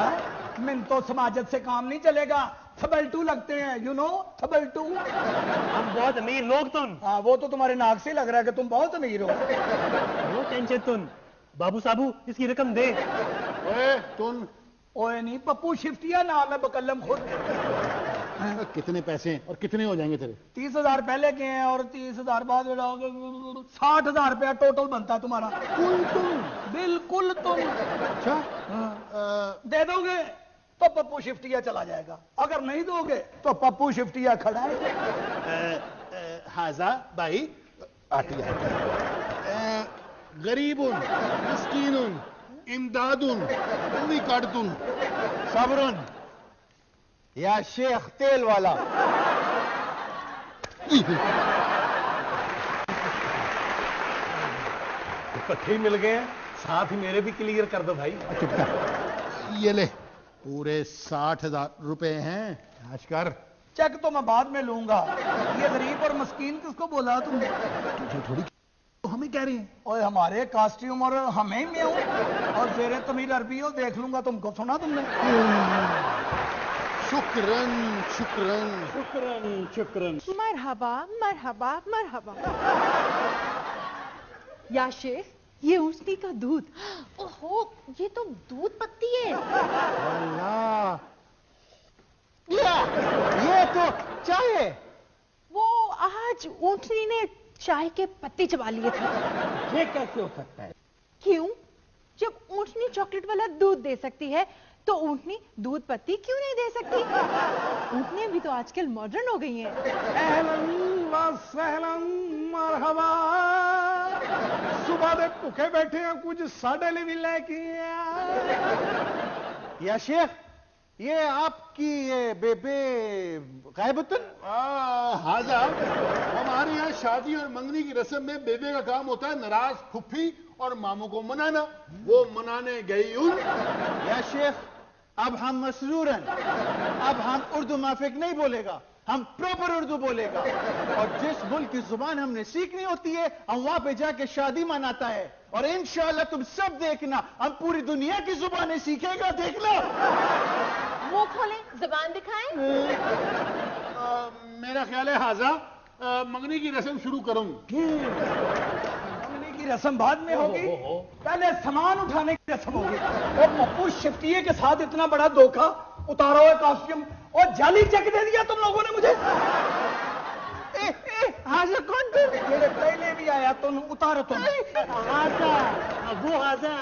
Speaker 10: मिन्तो समाजत से काम नहीं चलेगा। थबलटू लगते हैं, यू नो थबलटू।
Speaker 2: हम बहुत अमीर लोग तुम।
Speaker 10: हाँ, वो तो तुम्हारे नाक से लग रहा है कि तुम बहुत अमीर हो।
Speaker 2: वो टेंशन तुम। बाबू साबू, इसकी रकम दे।
Speaker 6: ओए तुम
Speaker 10: ओए नहीं, पप्पू शिफ्टिया नाम है, बकल्लम खुद।
Speaker 6: कितने पैसे और कितने हो जाएंगे तेरे?
Speaker 10: 30,000 पहले के हैं और 30,000 बाद में लाओगे, 60,000 रुपया टोटल बनता है तुम्हारा। बिल्कुल तुम।
Speaker 6: अच्छा
Speaker 10: दे दोगे तो पप्पू शिफ्टिया चला जाएगा, अगर नहीं दोगे तो पप्पू शिफ्टिया खड़ा है।
Speaker 6: हाजा भाई आटिया गरीबुन मिस्कीनुन इमदादुन उम्मी काटतुन
Speaker 11: सब्रुन। या शेख तेल वाला।
Speaker 10: इकट्ठे ही मिल गए हैं, साथ ही मेरे भी क्लियर कर दो भाई।
Speaker 6: चुप कर, ये ले पूरे 60,000 रुपए हैं, आज कर।
Speaker 10: चेक तो मैं बाद में लूंगा। ये गरीब और मस्कीन किसको बोला तुमने?
Speaker 6: तुझे थोड़ी तो हमें कह रहे हैं।
Speaker 10: ओए हमारे कॉस्ट्यूम और हमें में हूं और जेरे तमील अरबी हो, देख लूंगा। तुमको सुना तुमने?
Speaker 6: शुक्रन शुक्रन
Speaker 10: शुक्रन शुक्रन।
Speaker 3: मरहबा मरहबा मरहबा। या शेख, ये ऊँटनी का दूध।
Speaker 5: ओहो, ये तो दूध पत्ती है।
Speaker 11: अल्लाह, ये तो चाय है।
Speaker 3: वो आज ऊँटनी ने चाय के पत्ते चबा लिए थे।
Speaker 10: ये कैसे हो सकता है?
Speaker 3: क्यों? जब ऊँटनी चॉकलेट वाला दूध दे सकती है तो ऊँटनी दूध पत्ती क्यों नहीं दे सकती? ऊँटनी भी तो आजकल मॉडर्न हो गई हैं।
Speaker 10: अहलन व सहलन मरहबा। सुबह दे भूखे बैठे हैं, कुछ साढ़े लिए भी लेके
Speaker 11: या शेख, ये आपकी ये बेबे गायबतुन?
Speaker 6: हाजा हमारे यहाँ शादी और मंगनी की रस्म में बेबे का काम होता है नाराज फुफ्फी और मामू को मनाना। वो मनाने गई उन।
Speaker 11: या शेख, अब हम मसरूरन, अब हम उर्दू माफिक नहीं बोलेगा, हम प्रॉपर उर्दू बोलेगा। और जिस मुल्क की जुबान हमने सीखनी होती है, हम वहां पे जाके शादी मनाता है। और इंशाअल्लाह तुम सब देखना, हम पूरी दुनिया की जुबानें सीखेगा, देखना।
Speaker 5: मुंह खोलें, जुबान दिखाएं।
Speaker 6: मेरा ख्याल है हाजा मंगनी की रस्म शुरू करूं।
Speaker 10: मंगनी की रस्म बाद में होगी, पहले सामान उठाने की रस्म होगी। और पप्पू शिफ्टिये के साथ इतना बड़ा धोखा, उतारा हुआ कॉस्ट्यूम और जाली चेक दे दिया तुम लोगों ने मुझे।
Speaker 11: हाजा कौन तुम?
Speaker 10: मेरे पहले भी आया, तुम उतारो तुम।
Speaker 2: हाजा,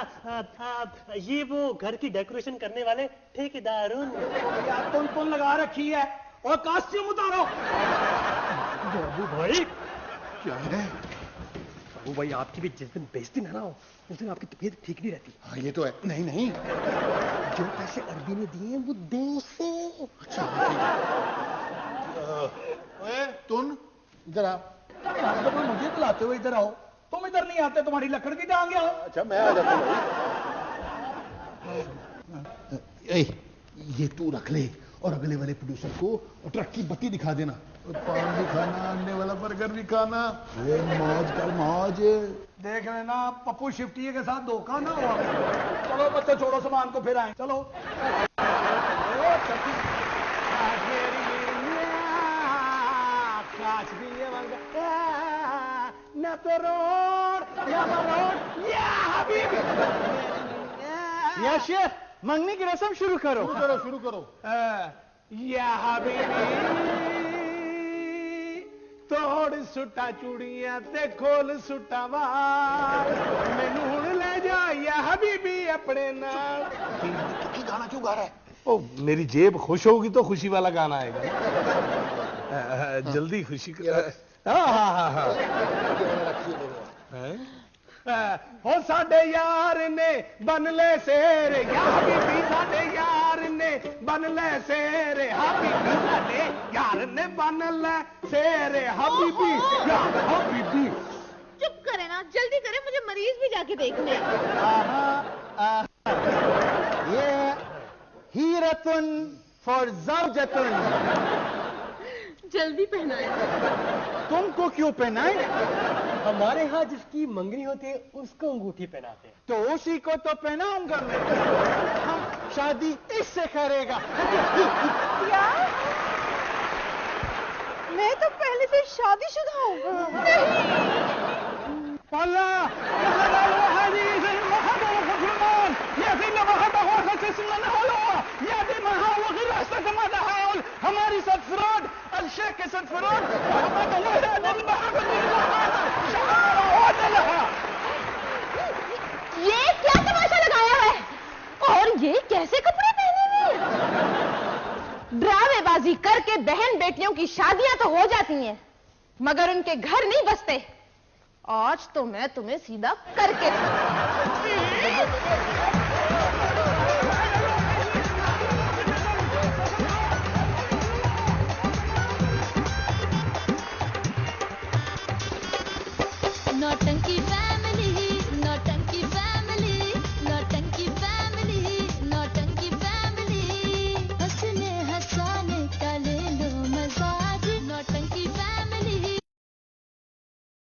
Speaker 2: ये वो घर की डेकोरेशन करने वाले ठेकेदार।
Speaker 10: तुम लगा रखी है और कॉस्ट्यूम उतारो।
Speaker 2: बाबू भाई,
Speaker 6: क्या है?
Speaker 4: वो भाई आपकी भी जिस दिन बेइज्जती ना हो उस दिन आपकी तबीयत ठीक नहीं रहती।
Speaker 6: हाँ ये तो है। नहीं नहीं,
Speaker 4: जो पैसे अरबी ने दिए वो दे उसे।
Speaker 6: अच्छा ओए तुम इधर आ।
Speaker 10: आप तो मुझे बुलाते हुए इधर आओ, तुम इधर नहीं आते, तुम्हारी लकड़ की टांग आओ।
Speaker 6: अच्छा मैं आ जाता हूँ। ये तू रख ले और अगले वाले प्रोड्यूसर को ट्रक की बत्ती दिखा देना। पान भी खाना, अंडे वाला बर्गर भी खाना, मौज कर मौज।
Speaker 10: देख लेना पप्पू शिफ्टिये के साथ धोखा ना हुआ। चलो बच्चों छोड़ो सामान को, फिर आए। चलो
Speaker 11: या शेख, मंगनी की रस्म शुरू करो।
Speaker 6: शुरू करो।
Speaker 10: या हबीबी तोड़ सुटा चूड़ियां ते खोल सुटा वार, मैनू हुण ले जा या हबीबी अपने नाल।
Speaker 6: दुखी गाना क्यों गा रहा है?
Speaker 10: ओ मेरी जेब खुश होगी तो खुशी वाला गाना आएगा। जल्दी खुशी कर। हो साडे यार ने बन ले शेर, या हबीबी साडे यार ने बन ले शेर, हबीबी साडे यार ने बन ले शेर, हबीबी या हबीबी।
Speaker 5: चुप करे ना, जल्दी करे, मुझे मरीज भी जाके देखने।
Speaker 11: ये हीरतुन फॉर ज़ौजतुन।
Speaker 5: जल्दी पहनाए।
Speaker 11: तुमको क्यों पहनाए?
Speaker 4: हमारे यहाँ जिसकी मंगनी होती है उसको अंगूठी पहनाते हैं।
Speaker 11: तो उसी को तो पहनाऊंगा मैं। हम शादी इससे करेगा।
Speaker 3: क्या? मैं तो पहले से शादीशुदा हूँ।
Speaker 10: हमारी साथ फ्रॉड, अलशेख के साथ फ्रॉड।
Speaker 5: ये क्या तमाशा लगाया है? और ये कैसे कपड़े पहने हुए? ड्रामेबाजी करके बहन बेटियों की शादियां तो हो जाती हैं, मगर उनके घर नहीं बसते। आज तो मैं तुम्हें सीधा करके
Speaker 7: नौटंकी